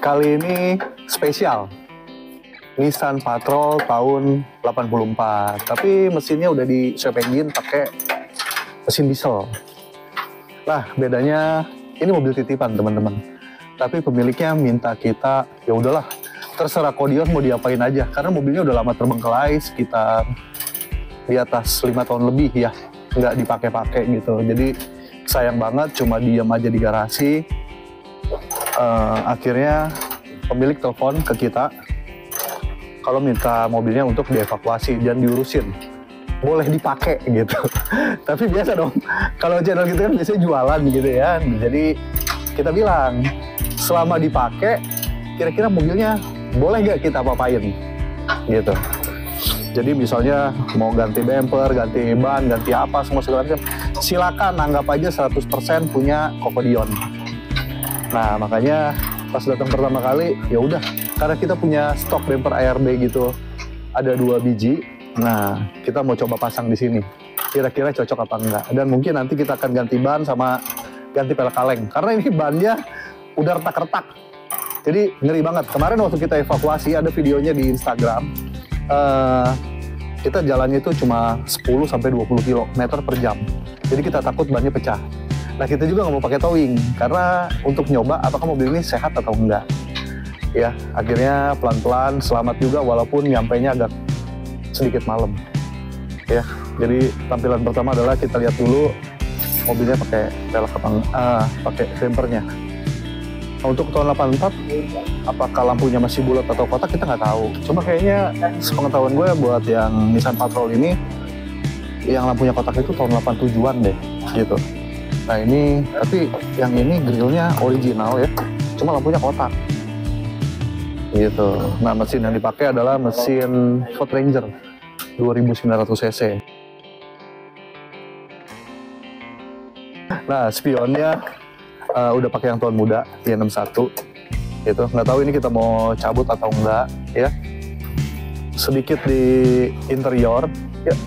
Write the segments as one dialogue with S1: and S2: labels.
S1: Kali ini spesial Nissan Patrol tahun 84, tapi mesinnya udah di swap engine pakai mesin diesel. Nah, bedanya ini mobil titipan teman-teman. Tapi pemiliknya minta kita, ya udahlah, terserah Kodion mau diapain aja, karena mobilnya udah lama terbengkelai, sekitar di atas 5 tahun lebih ya, nggak dipakai-pakai gitu. Jadi sayang banget, cuma diam aja di garasi. Akhirnya pemilik telepon ke kita kalau minta mobilnya untuk dievakuasi dan diurusin, boleh dipakai gitu. Tapi biasa dong, kalau channel gitu kan biasanya jualan gitu ya. Jadi kita bilang, selama dipakai, kira-kira mobilnya boleh nggak kita apa-apain gitu. Jadi misalnya mau ganti bumper, ganti ban, ganti apa, semua segala macam, silakan, anggap aja 100% punya Kodion. Nah, makanya pas datang pertama kali, ya udah, karena kita punya stok bumper ARB gitu, ada 2 biji. Nah, kita mau coba pasang di sini. Kira-kira cocok apa enggak? Dan mungkin nanti kita akan ganti ban sama ganti pelek kaleng. Karena ini bannya udah retak-retak. Jadi ngeri banget. Kemarin waktu kita evakuasi, ada videonya di Instagram. Kita jalannya itu cuma 10-20 km per jam. Jadi kita takut bannya pecah. Nah, kita juga nggak mau pakai towing karena untuk nyoba apakah mobil ini sehat atau enggak. Ya, akhirnya pelan-pelan selamat juga walaupun nyampainya agak sedikit malam. Ya, jadi tampilan pertama adalah kita lihat dulu mobilnya pakai pelek pakai bumpernya. Nah, untuk tahun 84 apakah lampunya masih bulat atau kotak kita nggak tahu. Cuma kayaknya sepengetahuan gue buat yang Nissan Patrol ini yang lampunya kotak itu tahun 87-an deh gitu. Nah ini, tapi yang ini grillnya original ya, cuma lampunya kotak gitu. Nah, mesin yang dipakai adalah mesin Ford Ranger 2900 cc. Nah, spionnya udah pakai yang tahun muda, Y61 gitu. Nggak tahu ini kita mau cabut atau enggak ya. Sedikit di interior ya,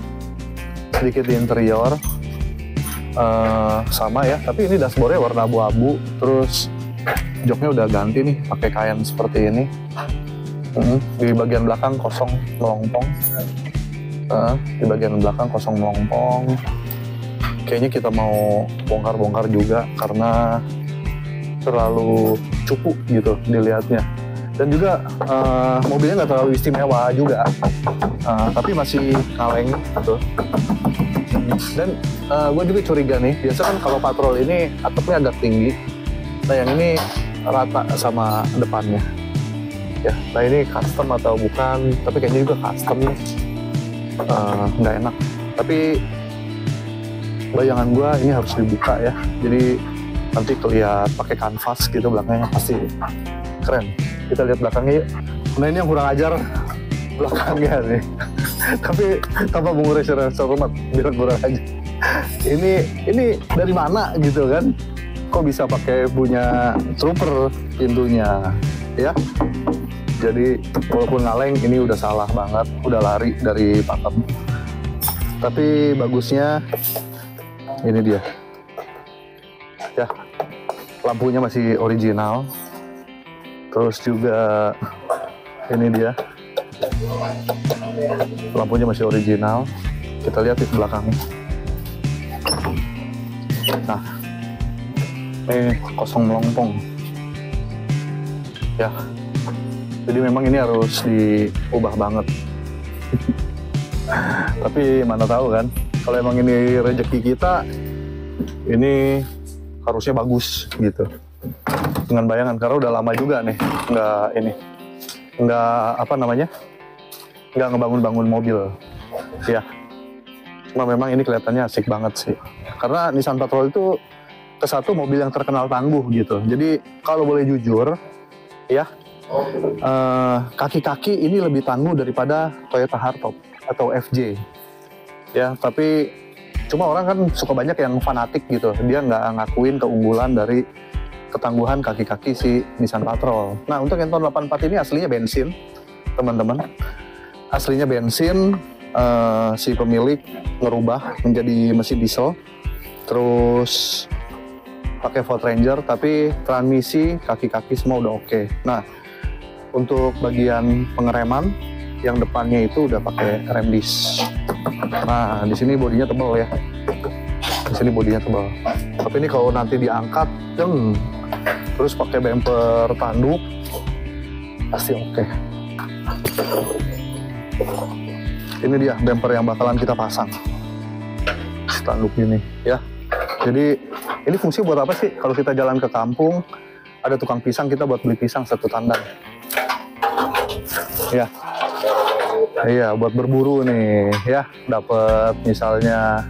S1: sedikit di interior sama ya, tapi ini dashboardnya warna abu-abu, terus joknya udah ganti nih pakai kain seperti ini. Di bagian belakang kosong melompong. Di bagian belakang kosong melompong. Kayaknya kita mau bongkar-bongkar juga karena terlalu cupu gitu dilihatnya. Dan juga mobilnya nggak terlalu istimewa juga, tapi masih kaleng gitu. Dan gue juga curiga nih, biasa kan kalau Patrol ini atapnya agak tinggi. Nah, yang ini rata sama depannya. Ya, nah ini custom atau bukan, tapi kayaknya juga custom nih. Nggak enak. Tapi bayangan gue ini harus dibuka ya. Jadi nanti kelihatan pakai kanvas gitu belakangnya, pasti keren. Kita lihat belakangnya yuk. Nah, ini yang kurang ajar belakangnya nih. Tapi tanpa mengurai hormat, biar kurang aja. Ini dari mana gitu kan? Kok bisa pakai punya trooper pintunya ya? Jadi walaupun ngaleng, ini udah salah banget, udah lari dari pakem. Tapi bagusnya ini dia. Ya, lampunya masih original. Terus juga ini dia. Lampunya masih original. Kita lihat di belakangnya. Nah, kosong melompong. Ya, jadi memang ini harus diubah banget. Tapi mana tahu kan, kalau emang ini rezeki kita, ini harusnya bagus gitu. Dengan bayangan, karena udah lama juga nih, nggak ngebangun-bangun mobil, ya. Cuma memang ini kelihatannya asik banget sih. Karena Nissan Patrol itu kesatu mobil yang terkenal tangguh gitu. Jadi kalau boleh jujur, ya, kaki-kaki ini lebih tangguh daripada Toyota Hardtop atau FJ. Ya, tapi cuma orang kan suka banyak yang fanatik gitu. Dia nggak ngakuin keunggulan dari ketangguhan kaki-kaki si Nissan Patrol. Nah, untuk yang tahun 84 ini aslinya bensin, teman-teman. Aslinya bensin, si pemilik ngerubah menjadi mesin diesel. Terus pakai Ford Ranger, tapi transmisi, kaki-kaki semua udah oke. Nah, untuk bagian pengereman yang depannya itu udah pakai rem disc. Nah, di sini bodinya tebal ya. Di sini bodinya tebal. Tapi ini kalau nanti diangkat, terus pakai bumper tanduk, pasti oke. Ini dia bumper yang bakalan kita pasang. Tanduk ini ya. Jadi ini fungsi buat apa sih? Kalau kita jalan ke kampung, ada tukang pisang, kita buat beli pisang satu tandang. Ya. Iya, buat berburu nih ya. Dapat misalnya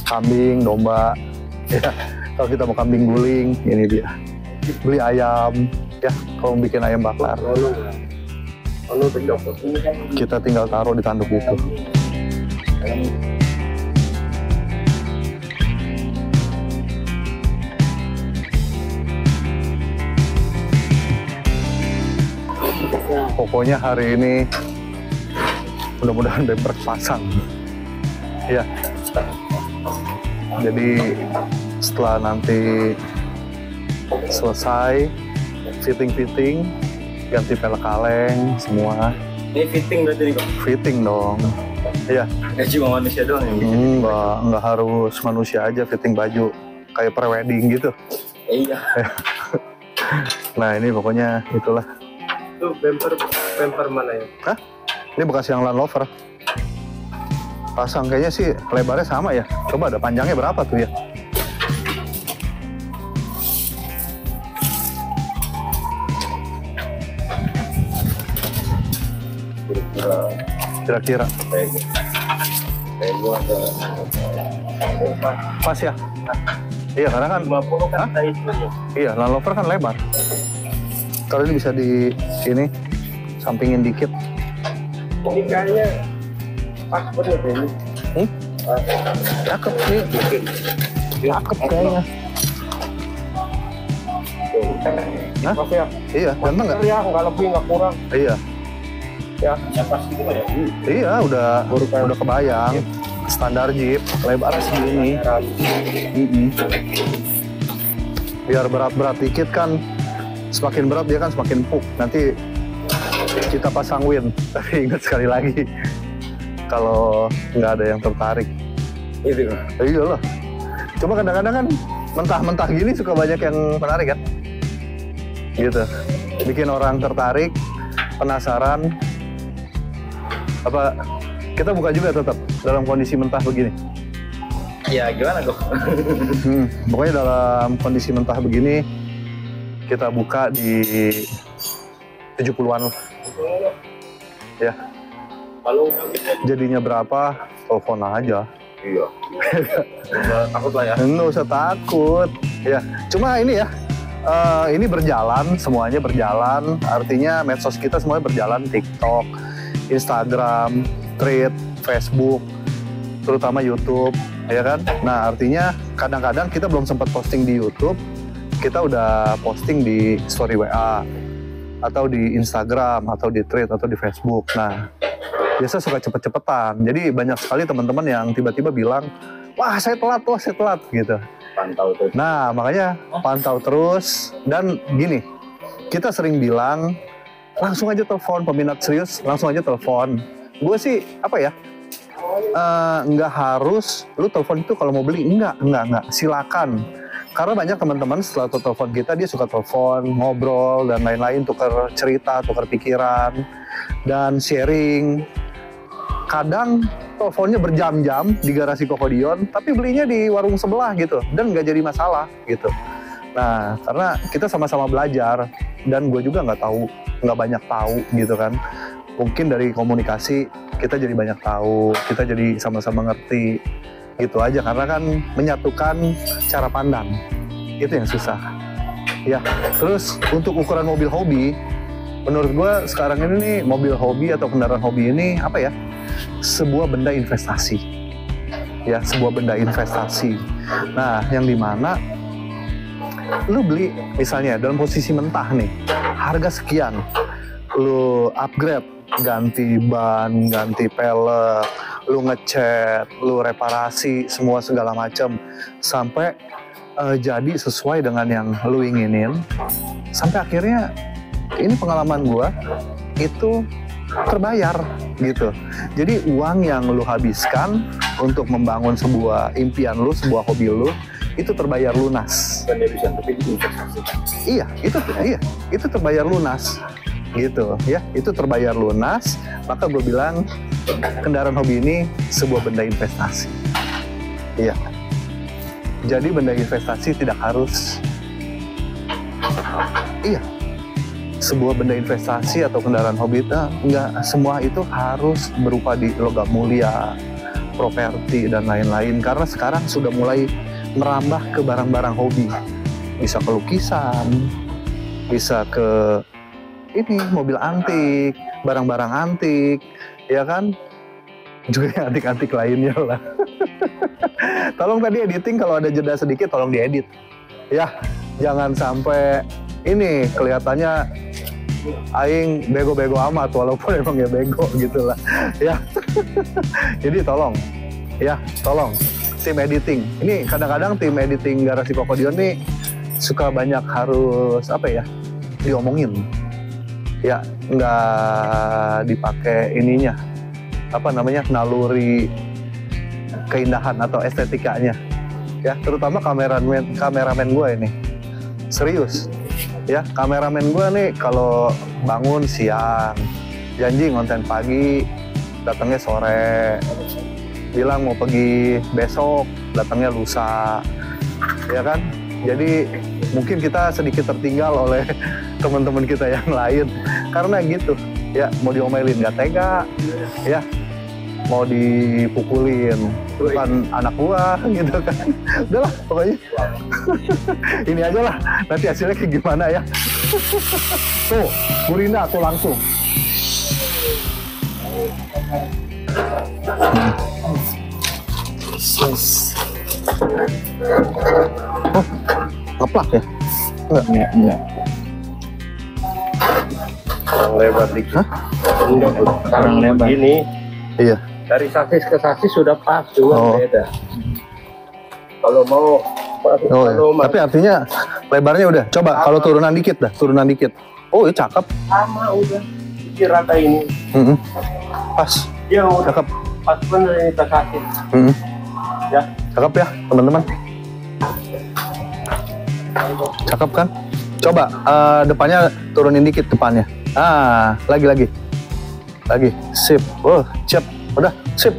S1: kambing, domba. Ya. Kalau kita mau kambing guling, ini dia. Beli ayam ya, kalau bikin ayam bakar. Kita tinggal taruh di tanduk itu. Pokoknya hari ini mudah-mudahan bumper pasang. Ya. Jadi setelah nanti selesai fitting, ganti pelek kaleng semua.
S2: Ini fitting berarti nih kok?
S1: Fitting dong. Iya.
S2: Nggak cuma manusia doang yang bikin.
S1: Enggak harus manusia aja fitting baju. Kayak pre-wedding gitu.
S2: Iya.
S1: Nah ini pokoknya itulah.
S2: Itu bumper mana ya?
S1: Hah? Ini bekas yang Land Rover. Pasang kayaknya sih lebarnya sama ya. Coba ada panjangnya berapa tuh ya? Kira-kira.
S2: Kayak gua ada
S1: Pas ya? Iya karena kan
S2: 50 kan size nya.
S1: iya Land Rover kan lebar. Kalau ini bisa di sini sampingin dikit.
S2: Ini kayaknya pas bener ini.
S1: Cakep nih. Cakep kayaknya. Hah?
S2: Pas ya?
S1: Iya, ganteng nggak?
S2: Ya, nggak lebih nggak kurang.
S1: Iya.
S2: Ya pas gitu ya.
S1: Iya, udah kebayang. Standar Jeep, lebar segini. Biar berat-berat dikit kan, semakin berat dia kan semakin empuk. Nanti kita pasang win. Tapi ingat sekali lagi, kalau nggak ada yang tertarik.
S2: Itu kan?
S1: Iya loh. Cuma kadang-kadang kan mentah-mentah gini suka banyak yang menarik kan? Gitu. Bikin orang tertarik, penasaran. Apa kita buka juga tetap dalam kondisi mentah begini?
S2: Ya gimana kok?
S1: Pokoknya dalam kondisi mentah begini kita buka di 70-an lah. Ya.
S2: Kalau
S1: Jadinya berapa? Telepon aja.
S2: iya. Takut lah ya.
S1: Nggak usah takut. Ya. Cuma ini ya. Ini berjalan, semuanya berjalan. Artinya medsos kita semuanya berjalan. TikTok, Instagram, Thread, Facebook, terutama YouTube, ya kan? Nah, artinya kadang-kadang kita belum sempat posting di YouTube, kita udah posting di story WA, atau di Instagram, atau di Thread, atau di Facebook. Nah, biasa suka cepet-cepetan. Jadi banyak sekali teman-teman yang tiba-tiba bilang, wah saya telat, gitu.
S2: Pantau terus.
S1: Nah, makanya pantau terus. Dan gini, kita sering bilang, langsung aja telepon, peminat serius, langsung aja telepon. Gue sih, apa ya, nggak harus, lu telepon itu kalau mau beli, enggak, silakan. Karena banyak teman-teman setelah telepon kita, dia suka telepon, ngobrol, dan lain-lain, tukar cerita, tukar pikiran, dan sharing. Kadang teleponnya berjam-jam di garasi Kokodion, tapi belinya di warung sebelah gitu, dan nggak jadi masalah gitu. Nah, karena kita sama-sama belajar, dan gue juga nggak banyak tahu gitu kan. Mungkin dari komunikasi kita jadi banyak tahu, kita jadi sama-sama ngerti gitu aja, karena kan menyatukan cara pandang itu yang susah ya. Terus untuk ukuran mobil hobi, menurut gue sekarang ini nih, mobil hobi atau kendaraan hobi ini apa ya, sebuah benda investasi ya, sebuah benda investasi. Nah, yang dimana lu beli misalnya dalam posisi mentah nih, harga sekian, lu upgrade, ganti ban, ganti pelek, lu ngecat, lu reparasi, semua segala macam, sampai jadi sesuai dengan yang lu inginin, sampai akhirnya ini pengalaman gua itu terbayar gitu. Jadi uang yang lu habiskan untuk membangun sebuah impian lu, sebuah hobi lu, itu terbayar lunas.
S2: Bukan bisa, tapi diinvestasikan.
S1: Iya, itu terbayar lunas gitu ya, itu terbayar lunas. Maka gue bilang kendaraan hobi ini sebuah benda investasi. Iya. Jadi benda investasi tidak harus, iya, sebuah benda investasi atau kendaraan hobi itu enggak semua itu harus berupa di logam mulia, properti dan lain-lain. Karena sekarang sudah mulai merambah ke barang-barang hobi, bisa ke lukisan, bisa ke ini mobil antik, barang-barang antik, ya kan? Juga yang antik-antik lainnya lah. Tolong tadi editing kalau ada jeda sedikit tolong diedit. Ya, jangan sampai ini kelihatannya aing bego-bego amat walaupun emang ya bego gitu lah. Ya. Jadi tolong tim editing. Ini kadang-kadang tim editing Garasi Kokodion nih suka banyak harus diomongin. Ya, nggak dipakai ininya. Naluri keindahan atau estetikanya. Ya, terutama kameramen gue ini. Serius. Ya, kameramen gue nih kalau bangun siang, janji ngonten pagi, datangnya sore. Bilang mau pergi besok, datangnya lusa. Ya kan? Jadi mungkin kita sedikit tertinggal oleh teman-teman kita yang lain. Karena gitu, ya mau diomelin nggak tega, ya mau dipukulin bukan anak gua gitu kan. Udahlah pokoknya ini aja lah, nanti hasilnya kayak gimana ya. Tuh Burinda tuh langsung ngeplak ya?
S2: Enggak. Yang lebar dikit.
S1: Hah?
S2: Enggak, sekarang lebar. Ini
S1: Iya.
S2: dari sasis ke sasis sudah pas, cuma beda. Kalau mau
S1: Tapi artinya lebarnya udah. Coba kalau turunan dikit dah, turunan dikit. Oh, ya cakep.
S2: sama udah di rata ini.
S1: Pas.
S2: Ya udah
S1: Cakep.
S2: pas bener ini ke sasis. Ya.
S1: Cakep ya, teman-teman. Cakep kan? Coba depannya turunin dikit depannya. Lagi. Sip. Oh, siap. Udah, sip.